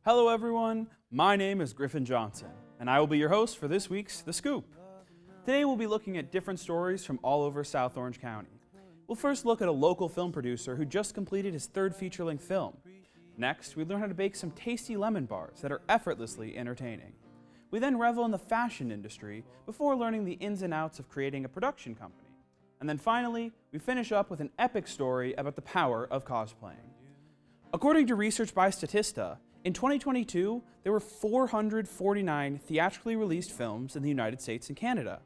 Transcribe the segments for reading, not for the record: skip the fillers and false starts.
Hello everyone, my name is Griffin Johnson, and I will be your host for this week's The Scoop. Today we'll be looking at different stories from all over South Orange County. We'll first look at a local film producer who just completed his third feature-length film. Next, we learn how to bake some tasty lemon bars that are effortlessly entertaining. We then revel in the fashion industry before learning the ins and outs of creating a production company. And then finally, we finish up with an epic story about the power of cosplaying. According to research by Statista, in 2022, there were 449 theatrically released films in the United States and Canada.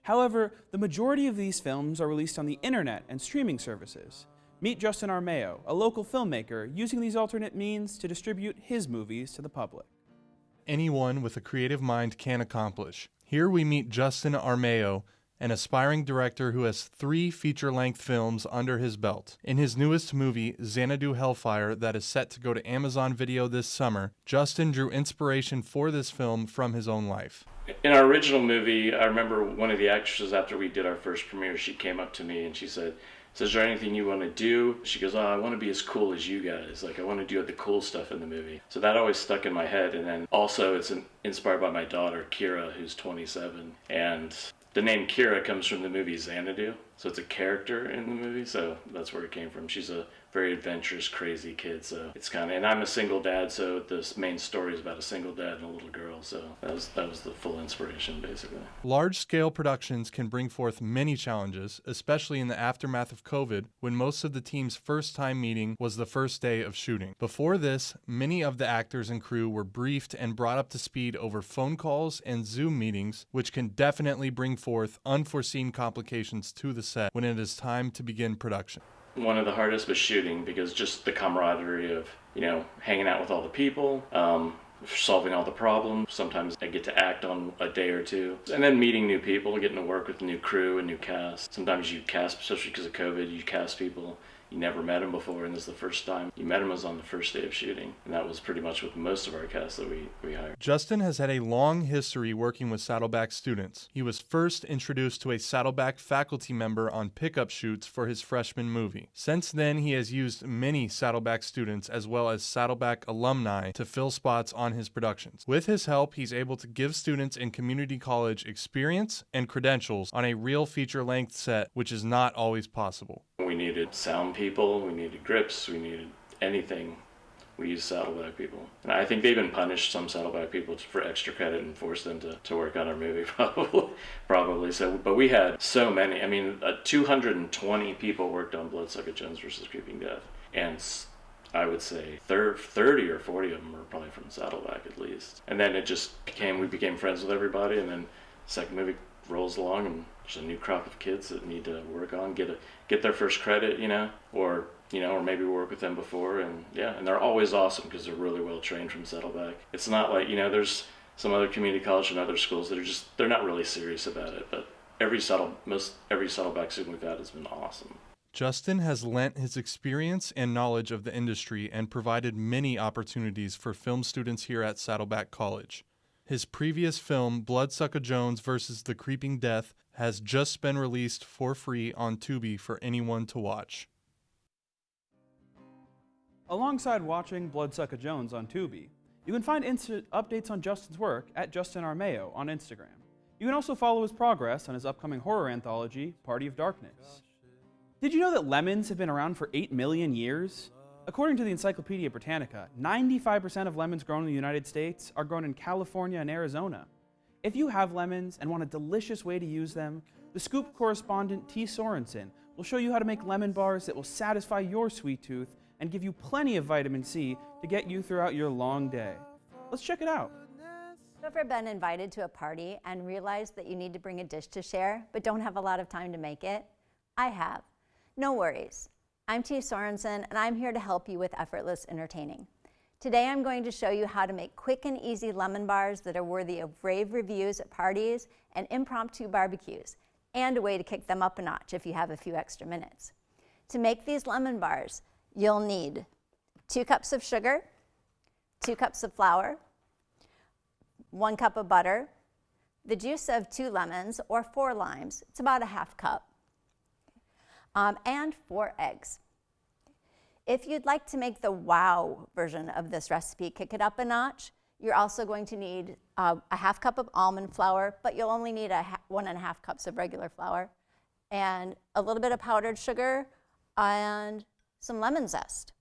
However, the majority of these films are released on the internet and streaming services. Meet Justin Armeo, a local filmmaker using these alternate means to distribute his movies to the public. Anyone with a creative mind can accomplish. Here we meet Justin Armeo, an aspiring director who has 3 feature-length films under his belt. In his newest movie, Xanadu Hellfire, that is set to go to Amazon Video this summer, Justin drew inspiration for this film from his own life. In our original movie, I remember one of the actresses, after we did our first premiere, she came up to me and she said, "Is there anything you want to do?" She goes, "Oh, I want to be as cool as you guys. Like, I want to do the cool stuff in the movie." So that always stuck in my head. And then also it's inspired by my daughter, Kira, who's 27. And the name Kira comes from the movie Xanadu, so it's a character in the movie, so that's where it came from. She's a very adventurous, crazy kid, so it's kind of, and I'm a single dad, so this main story is about a single dad and a little girl, so that was the full inspiration, basically. Large-scale productions can bring forth many challenges, especially in the aftermath of COVID, when most of the team's first-time meeting was the first day of shooting. Before this, many of the actors and crew were briefed and brought up to speed over phone calls and Zoom meetings, which can definitely bring forth unforeseen complications to the set when it is time to begin production. One of the hardest was shooting, because just the camaraderie of, hanging out with all the people, solving all the problems. Sometimes I get to act on a day or two. And then meeting new people, getting to work with new crew and new cast. Sometimes you cast, especially because of COVID, you cast people you never met them before, and this is the first time you met them was on the first day of shooting. And that was pretty much with most of our cast that we hired. Justin has had a long history working with Saddleback students. He was first introduced to a Saddleback faculty member on pickup shoots for his freshman movie. Since then, he has used many Saddleback students as well as Saddleback alumni to fill spots on his productions. With his help, he's able to give students in community college experience and credentials on a real feature-length set, which is not always possible. We needed sound people, we needed grips, we needed anything. We used Saddleback people. And I think they've been punished, some Saddleback people, for extra credit and forced them to work on our movie, probably. So, but we had so many. 220 people worked on Bloodsucker Jones versus Creeping Death. And I would say 30 or 40 of them were probably from Saddleback at least. And then we became friends with everybody, and then the second movie rolls along and there's a new crop of kids that need to work on, get their first credit, or maybe work with them before, and they're always awesome because they're really well trained from Saddleback. It's not like, there's some other community college and other schools that they're not really serious about it, but every Saddleback student we've had has been awesome. Justin has lent his experience and knowledge of the industry and provided many opportunities for film students here at Saddleback College. His previous film, Bloodsucker Jones vs. The Creeping Death, has just been released for free on Tubi for anyone to watch. Alongside watching Bloodsucker Jones on Tubi, you can find instant updates on Justin's work at Justin Armeo on Instagram. You can also follow his progress on his upcoming horror anthology, Party of Darkness. Did you know that lemons have been around for 8 million years? According to the Encyclopedia Britannica, 95% of lemons grown in the United States are grown in California and Arizona. If you have lemons and want a delicious way to use them, the Scoop correspondent T. Sorensen will show you how to make lemon bars that will satisfy your sweet tooth and give you plenty of vitamin C to get you throughout your long day. Let's check it out. Have you ever been invited to a party and realized that you need to bring a dish to share, but don't have a lot of time to make it? I have. No worries. I'm T. Sorensen, and I'm here to help you with effortless entertaining. Today I'm going to show you how to make quick and easy lemon bars that are worthy of rave reviews at parties and impromptu barbecues, and a way to kick them up a notch if you have a few extra minutes. To make these lemon bars, you'll need 2 cups of sugar, 2 cups of flour, 1 cup of butter, the juice of 2 lemons or 4 limes, it's about a 1/2 cup, and 4 eggs. If you'd like to make the wow version of this recipe, kick it up a notch, you're also going to need a half cup of almond flour, but you'll only need 1.5 cups of regular flour, and a little bit of powdered sugar, and some lemon zest.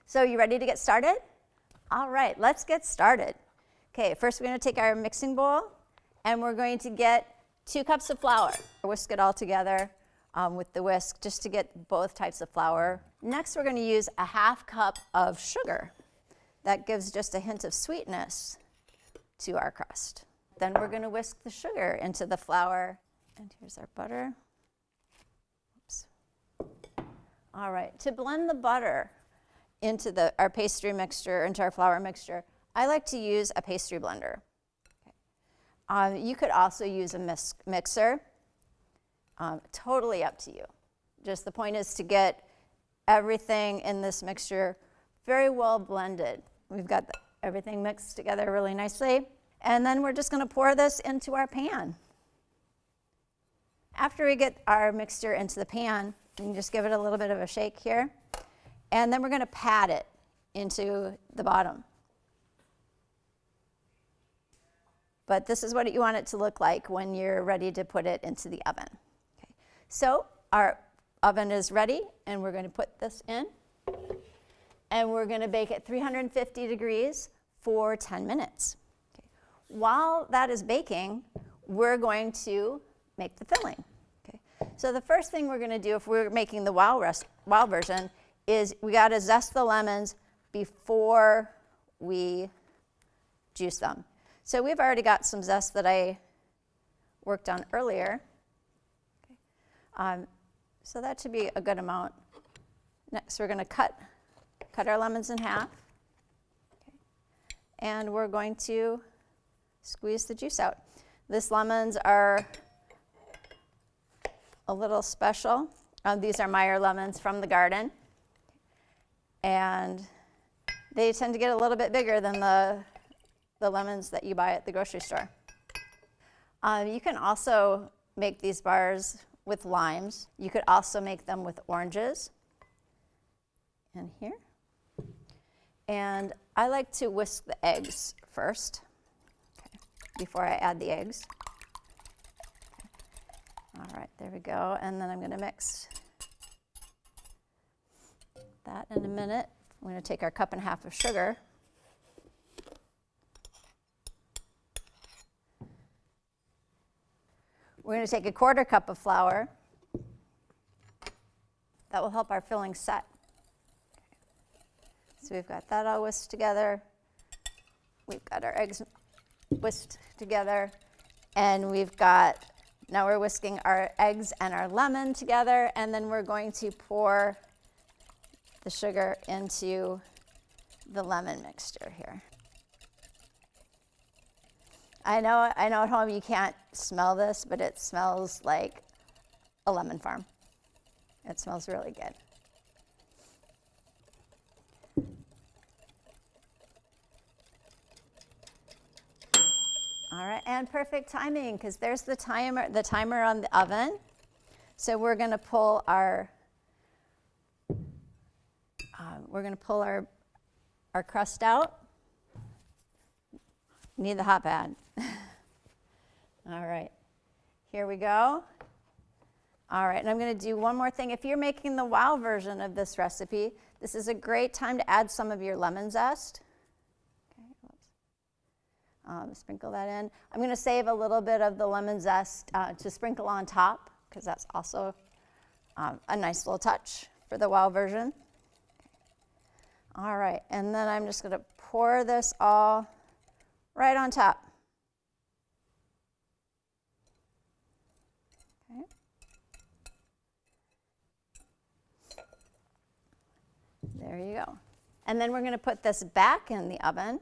So you ready to get started? All right, let's get started. Okay, first we're going to take our mixing bowl, and we're going to get 2 cups of flour. Whisk it all together with the whisk just to get both types of flour. Next, we're going to use a half cup of sugar. That gives just a hint of sweetness to our crust. Then we're going to whisk the sugar into the flour. And here's our butter. Oops. All right, to blend the butter into our pastry mixture, into our flour mixture, I like to use a pastry blender. Okay. You could also use a mixer. Totally up to you. Just the point is to get everything in this mixture very well blended. We've got everything mixed together really nicely. And then we're just going to pour this into our pan. After we get our mixture into the pan, you can just give it a little bit of a shake here. And then we're going to pat it into the bottom. But this is what you want it to look like when you're ready to put it into the oven. Okay. So our oven is ready, and we're going to put this in. And we're going to bake at 350 degrees for 10 minutes. Okay. While that is baking, we're going to make the filling. Okay. So the first thing we're going to do if we're making the wow version is we got to zest the lemons before we juice them. So we've already got some zest that I worked on earlier. Okay. So that should be a good amount. Next, we're going to cut our lemons in half. Okay. And we're going to squeeze the juice out. These lemons are a little special. These are Meyer lemons from the garden. And they tend to get a little bit bigger than the lemons that you buy at the grocery store. You can also make these bars with limes. You could also make them with oranges. And here. And I like to whisk the eggs first, okay, before I add the eggs. Okay. All right, there we go. And then I'm going to mix that in a minute. I'm going to take our 1.5 cups of sugar. We're going to take a 1/4 cup of flour. That will help our filling set. So we've got that all whisked together. We've got our eggs whisked together. And now we're whisking our eggs and our lemon together. And then we're going to pour the sugar into the lemon mixture here. I know at home you can't smell this, but it smells like a lemon farm. It smells really good. All right, and perfect timing, because there's the timer on the oven. So we're going to pull our crust out. Need the hot pad. All right, here we go. All right, and I'm going to do one more thing. If you're making the wow version of this recipe, this is a great time to add some of your lemon zest. Okay, sprinkle that in. I'm going to save a little bit of the lemon zest to sprinkle on top, because that's also a nice little touch for the wow version. All right, and then I'm just going to pour this all right on top. Okay. There you go. And then we're going to put this back in the oven.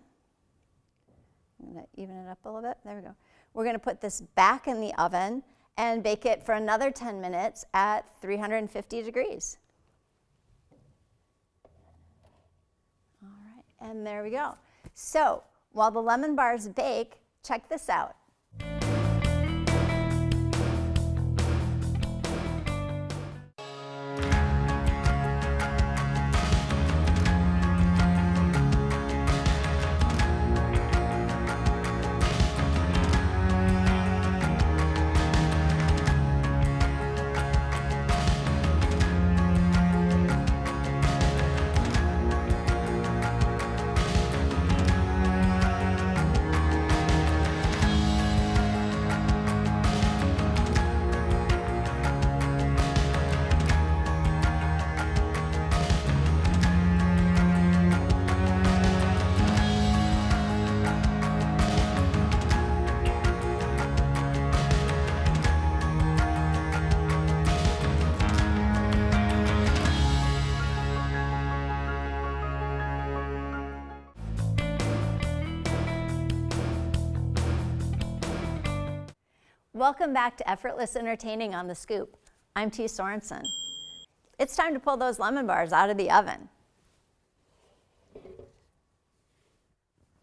I'm going to even it up a little bit. There we go. We're going to put this back in the oven and bake it for another 10 minutes at 350 degrees. All right, and there we go. So while the lemon bars bake, check this out. Welcome back to Effortless Entertaining on The Scoop. I'm T. Sorensen. It's time to pull those lemon bars out of the oven.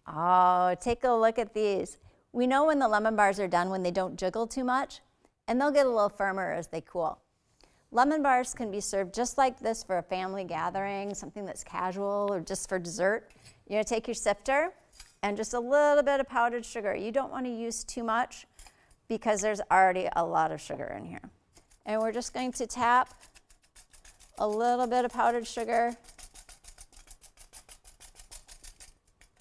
Oh, take a look at these. We know when the lemon bars are done when they don't jiggle too much, and they'll get a little firmer as they cool. Lemon bars can be served just like this for a family gathering, something that's casual, or just for dessert. You're gonna take your sifter and just a little bit of powdered sugar. You don't want to use too much because there's already a lot of sugar in here. And we're just going to tap a little bit of powdered sugar.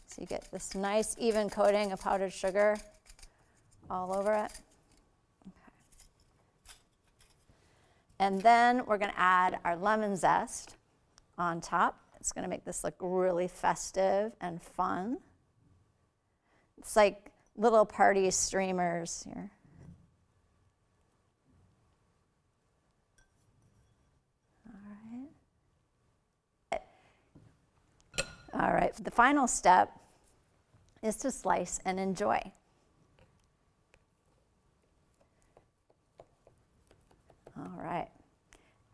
So you get this nice even coating of powdered sugar all over it. Okay. And then we're gonna add our lemon zest on top. It's gonna make this look really festive and fun. It's like little party streamers here. All right, the final step is to slice and enjoy. All right,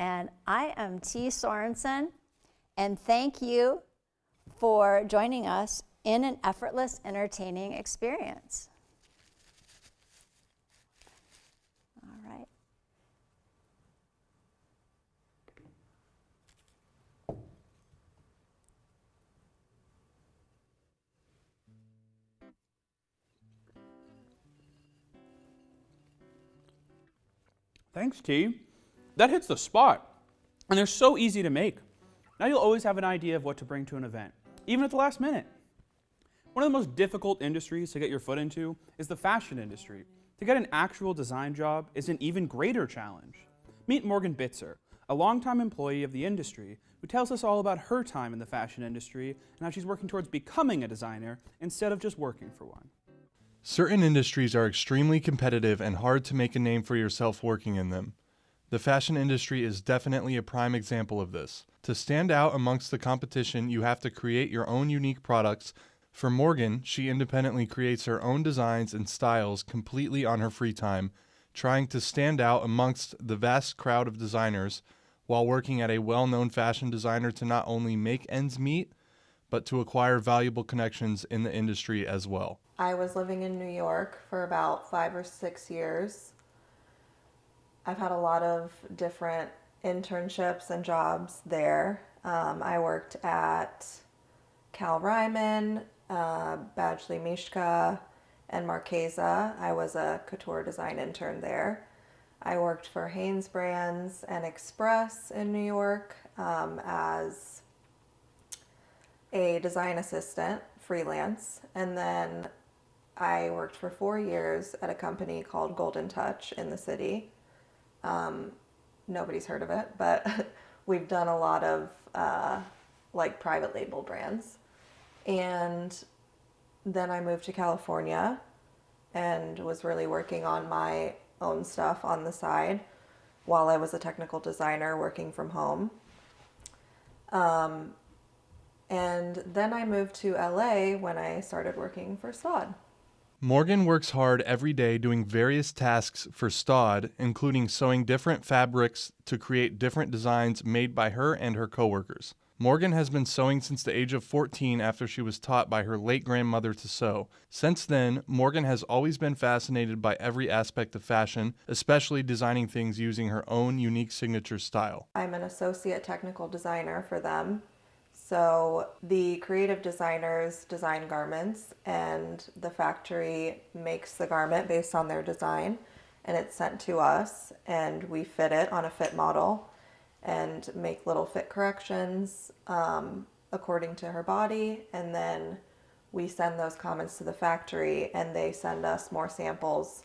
and I am T. Sorensen, and thank you for joining us in an effortless, entertaining experience. All right. Thanks, T. That hits the spot. And they're so easy to make. Now you'll always have an idea of what to bring to an event, even at the last minute. One of the most difficult industries to get your foot into is the fashion industry. To get an actual design job is an even greater challenge. Meet Morgan Bitzer, a longtime employee of the industry who tells us all about her time in the fashion industry and how she's working towards becoming a designer instead of just working for one. Certain industries are extremely competitive and hard to make a name for yourself working in them. The fashion industry is definitely a prime example of this. To stand out amongst the competition, you have to create your own unique products. For Morgan, she independently creates her own designs and styles completely on her free time, trying to stand out amongst the vast crowd of designers while working at a well-known fashion designer to not only make ends meet, but to acquire valuable connections in the industry as well. I was living in New York for about 5 or 6 years. I've had a lot of different internships and jobs there. I worked at Cal Ryman, Badgley Mishka, and Marchesa. I was a couture design intern there. I worked for Hanes Brands and Express in New York as a design assistant, freelance, and then I worked for 4 years at a company called Golden Touch in the city. Nobody's heard of it, but we've done a lot of like private label brands. And then I moved to California and was really working on my own stuff on the side while I was a technical designer working from home. And then I moved to LA when I started working for STOD. Morgan works hard every day doing various tasks for STOD, including sewing different fabrics to create different designs made by her and her coworkers. Morgan has been sewing since the age of 14 after she was taught by her late grandmother to sew. Since then, Morgan has always been fascinated by every aspect of fashion, especially designing things using her own unique signature style. I'm an associate technical designer for them. So the creative designers design garments and the factory makes the garment based on their design, and it's sent to us and we fit it on a fit model and make little fit corrections according to her body, and then we send those comments to the factory and they send us more samples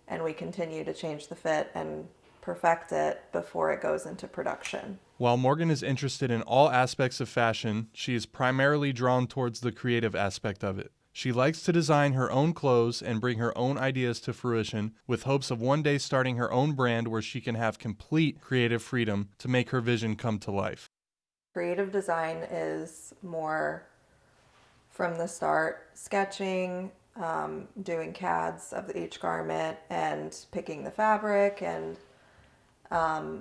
and we continue to change the fit and perfect it before it goes into production. While Morgan is interested in all aspects of fashion, she is primarily drawn towards the creative aspect of it. She likes to design her own clothes and bring her own ideas to fruition, with hopes of one day starting her own brand where she can have complete creative freedom to make her vision come to life. Creative design is more from the start sketching, doing CADs of each garment and picking the fabric, and a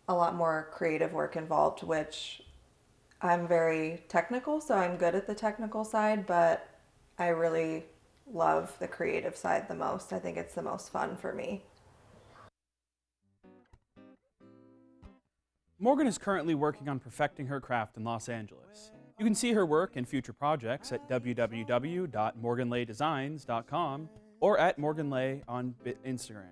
lot more creative work involved, which I'm very technical, so I'm good at the technical side, but I really love the creative side the most. I think it's the most fun for me. Morgan is currently working on perfecting her craft in Los Angeles. You can see her work and future projects at www.morganlaydesigns.com or at morganlay on Instagram.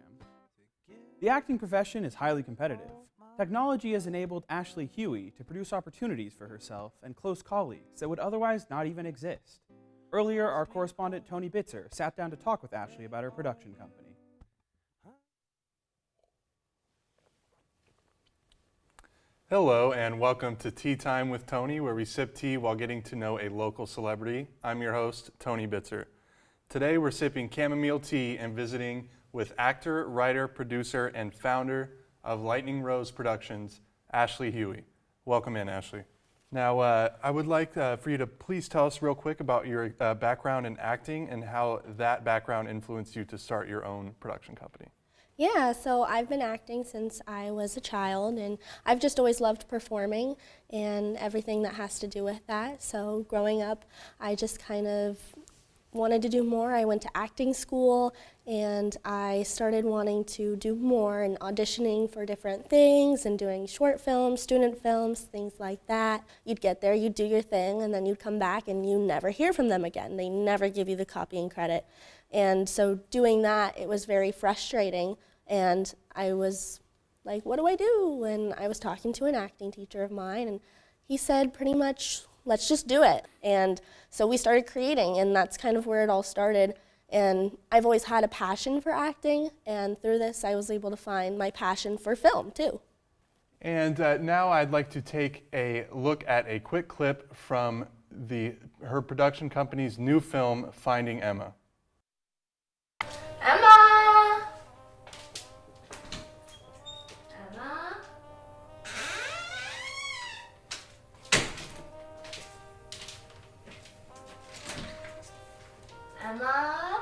The acting profession is highly competitive. Technology has enabled Ashley Huey to produce opportunities for herself and close colleagues that would otherwise not even exist. Earlier, our correspondent Tony Bitzer sat down to talk with Ashley about her production company. Hello and welcome to Tea Time with Tony, where we sip tea while getting to know a local celebrity. I'm your host, Tony Bitzer. Today we're sipping chamomile tea and visiting with actor, writer, producer, and founder of Lightning Rose Productions, Ashley Huey. Welcome in, Ashley. Now, I would like for you to please tell us real quick about your background in acting and how that background influenced you to start your own production company. Yeah, so I've been acting since I was a child, and I've just always loved performing and everything that has to do with that. So growing up, I just kind of wanted to do more. I went to acting school, and I started wanting to do more and auditioning for different things and doing short films, student films, things like that. You'd get there, you'd do your thing, and then you'd come back and you never hear from them again. They never give you the copying credit. And so doing that, it was very frustrating. And I was like, what do I do? And I was talking to an acting teacher of mine, and he said pretty much, let's just do it. And so we started creating, and that's kind of where it all started. And I've always had a passion for acting, and through this I was able to find my passion for film too. And now I'd like to take a look at a quick clip from her production company's new film, Finding Emma. Emma! Emma?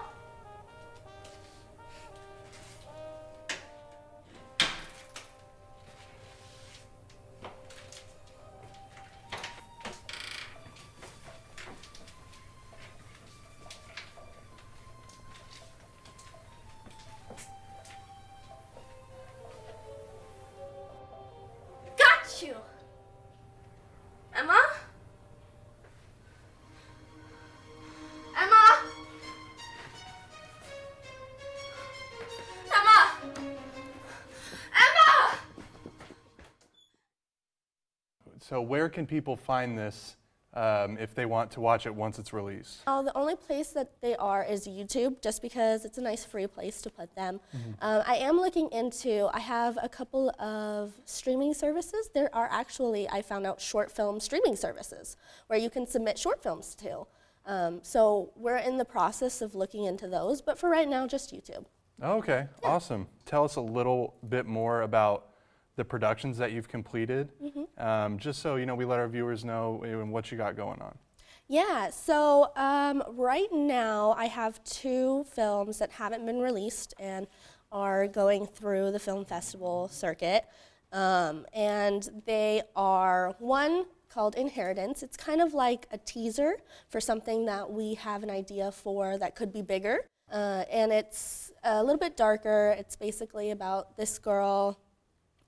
Got you! Emma? Emma? So where can people find this if they want to watch it once it's released? The only place that they are is YouTube, just because it's a nice free place to put them. I am looking into, I have a couple of streaming services. There are actually, I found out, short film streaming services where you can submit short films to. So we're in the process of looking into those, but for right now, just YouTube. Okay, yeah. Awesome. Tell us a little bit more about the productions that you've completed, just so we let our viewers know what you got going on. Yeah, so right now I have 2 films that haven't been released and are going through the film festival circuit. And they are one called Inheritance. It's kind of like a teaser for something that we have an idea for that could be bigger. And it's a little bit darker. It's basically about this girl.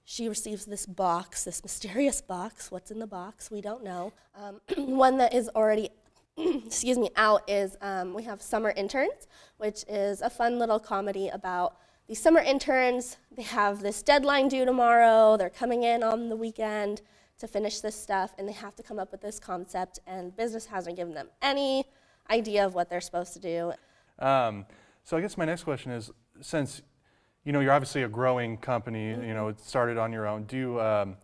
She receives this box, this mysterious box. What's in the box? We don't know. One that is already out is we have Summer Interns, which is a fun little comedy about these summer interns. They have this deadline due tomorrow. They're coming in on the weekend to finish this stuff, and they have to come up with this concept, and business hasn't given them any idea of what they're supposed to do. So I guess my next question is, since you're obviously a growing company, it started on your own. Do you,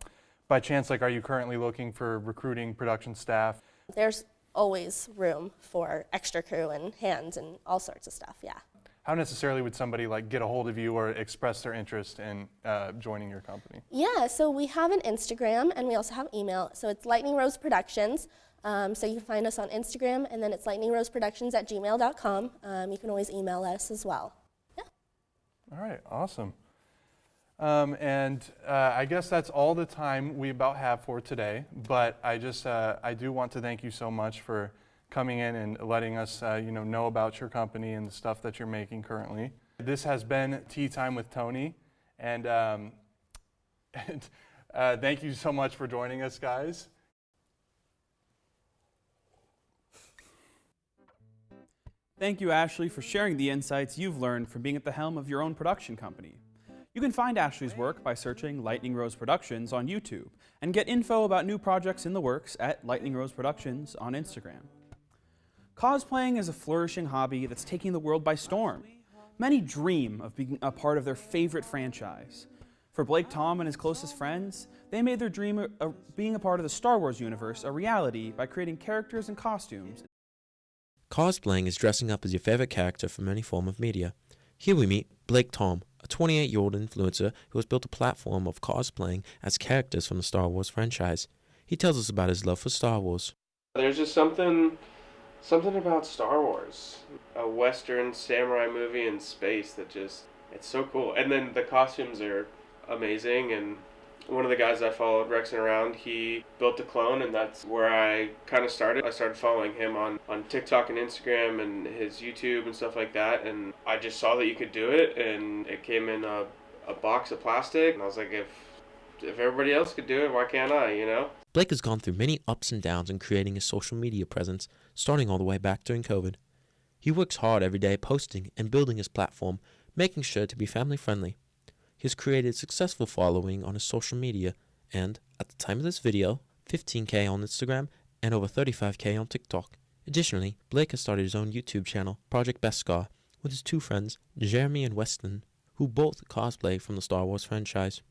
by chance, are you currently looking for recruiting production staff? There's always room for extra crew and hands and all sorts of stuff, yeah. How necessarily would somebody get a hold of you or express their interest in joining your company? Yeah, so we have an Instagram and we also have email. So it's Lightning Rose Productions. So you can find us on Instagram, and then it's lightningroseproductions@gmail.com. You can always email us as well. Yeah. All right, awesome. I guess that's all the time we about have for today, but I do want to thank you so much for coming in and letting us know about your company and the stuff that you're making currently. This has been Tea Time with Tony, and thank you so much for joining us, guys. Thank you, Ashley, for sharing the insights you've learned from being at the helm of your own production company. You can find Ashley's work by searching Lightning Rose Productions on YouTube and get info about new projects in the works at Lightning Rose Productions on Instagram. Cosplaying is a flourishing hobby that's taking the world by storm. Many dream of being a part of their favorite franchise. For Blake Tom and his closest friends, they made their dream of being a part of the Star Wars universe a reality by creating characters and costumes. Cosplaying is dressing up as your favorite character from any form of media. Here we meet Blake Tom, a 28-year-old influencer who has built a platform of cosplaying as characters from the Star Wars franchise. He tells us about his love for Star Wars. There's just something about Star Wars, a Western samurai movie in space that it's so cool. And then the costumes are amazing, and one of the guys I followed, Rexing Around, he built a clone, and that's where I kind of started. I started following him on TikTok and Instagram and his YouTube and stuff like that, and I just saw that you could do it, and it came in a box of plastic, and I was like, if everybody else could do it, why can't I, you know? Blake has gone through many ups and downs in creating a social media presence, starting all the way back during COVID. He works hard every day posting and building his platform, making sure to be family friendly. He has created a successful following on his social media and, at the time of this video, 15K on Instagram and over 35K on TikTok. Additionally, Blake has started his own YouTube channel, Project Beskar, with his two friends, Jeremy and Weston, who both cosplay from the Star Wars franchise.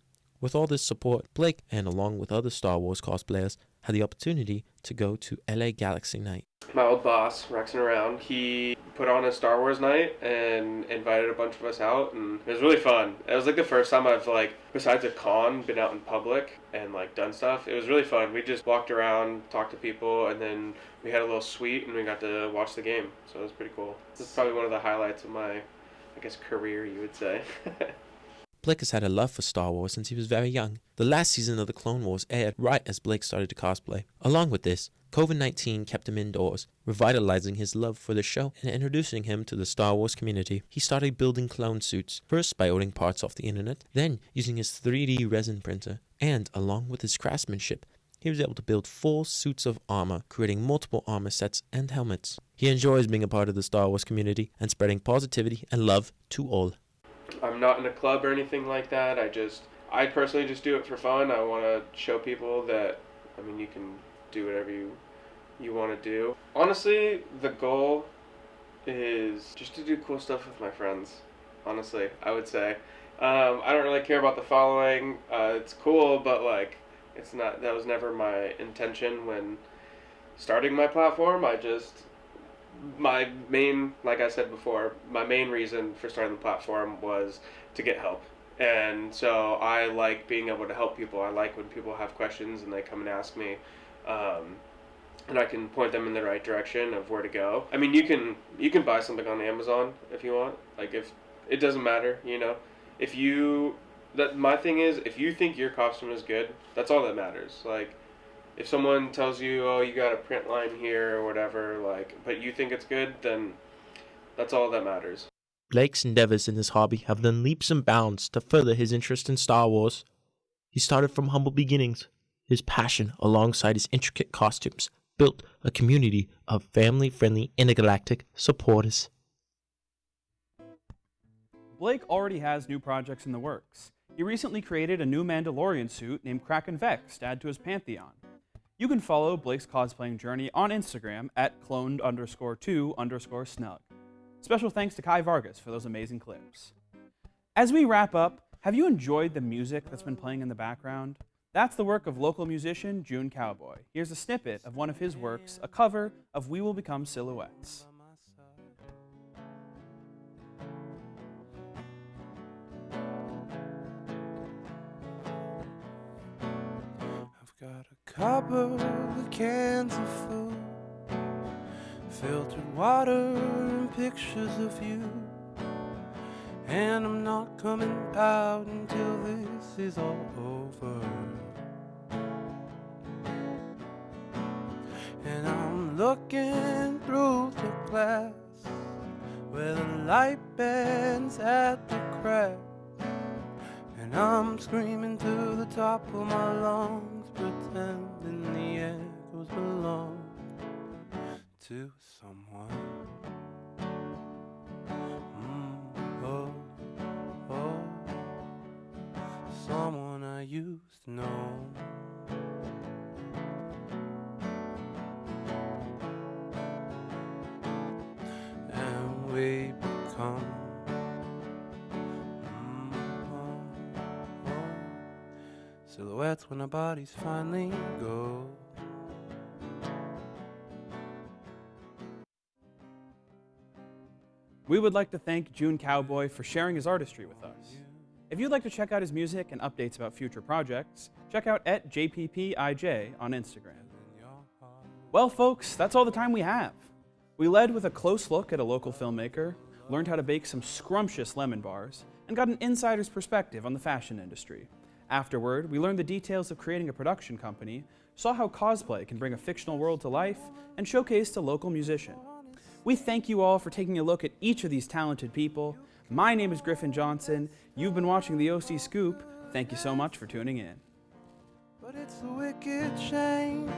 With all this support, Blake, and along with other Star Wars cosplayers, had the opportunity to go to LA Galaxy Night. My old boss, Rexing Around, he put on a Star Wars night and invited a bunch of us out, and it was really fun. It was like the first time I've, besides a con, been out in public and done stuff. It was really fun. We just walked around, talked to people, and then we had a little suite and we got to watch the game. So it was pretty cool. It's probably one of the highlights of my, career, you would say. Blake has had a love for Star Wars since he was very young. The last season of the Clone Wars aired right as Blake started to cosplay. Along with this, COVID-19 kept him indoors, revitalizing his love for the show and introducing him to the Star Wars community. He started building clone suits, first by ordering parts off the internet, then using his 3D resin printer, and along with his craftsmanship, he was able to build full suits of armor, creating multiple armor sets and helmets. He enjoys being a part of the Star Wars community and spreading positivity and love to all. I'm not in a club or anything like that. I personally just do it for fun. I want to show people that, you can do whatever you want to do. Honestly, the goal is just to do cool stuff with my friends. Honestly, I would say. I don't really care about the following. It's cool, but it's not. That was never my intention when starting my platform. My main, like I said before, my main reason for starting the platform was to get help. And so I like being able to help people. I like when people have questions and they come and ask me, and I can point them in the right direction of where to go. You can buy something on Amazon if you want. If it doesn't matter, my thing is, if you think your costume is good, that's all that matters. If someone tells you, oh, you got a print line here or whatever, but you think it's good, then that's all that matters. Blake's endeavors in this hobby have done leaps and bounds to further his interest in Star Wars. He started from humble beginnings. His passion, alongside his intricate costumes, built a community of family-friendly intergalactic supporters. Blake already has new projects in the works. He recently created a new Mandalorian suit named Kraken Vex to add to his pantheon. You can follow Blake's cosplaying journey on Instagram at cloned_2_snug. Special thanks to Kai Vargas for those amazing clips. As we wrap up, have you enjoyed the music that's been playing in the background? That's the work of local musician June Cowboy. Here's a snippet of one of his works, a cover of We Will Become Silhouettes. I've got a cupboard with cans of food, filtered water and pictures of you. And I'm not coming out until this is all over. And I'm looking through the glass where the light bends at the crack. And I'm screaming to the top of my lungs, pretending the echoes belong to someone. Oh, oh, someone I used to know. And we become silhouettes when our bodies finally go. We would like to thank June Cowboy for sharing his artistry with us. If you'd like to check out his music and updates about future projects, check out @JPPIJ on Instagram. Well, folks, that's all the time we have. We led with a close look at a local filmmaker, learned how to bake some scrumptious lemon bars, and got an insider's perspective on the fashion industry. Afterward, we learned the details of creating a production company, saw how cosplay can bring a fictional world to life, and showcased a local musician. We thank you all for taking a look at each of these talented people. My name is Griffin Johnson. You've been watching the OC Scoop. Thank you so much for tuning in. But it's a wicked shame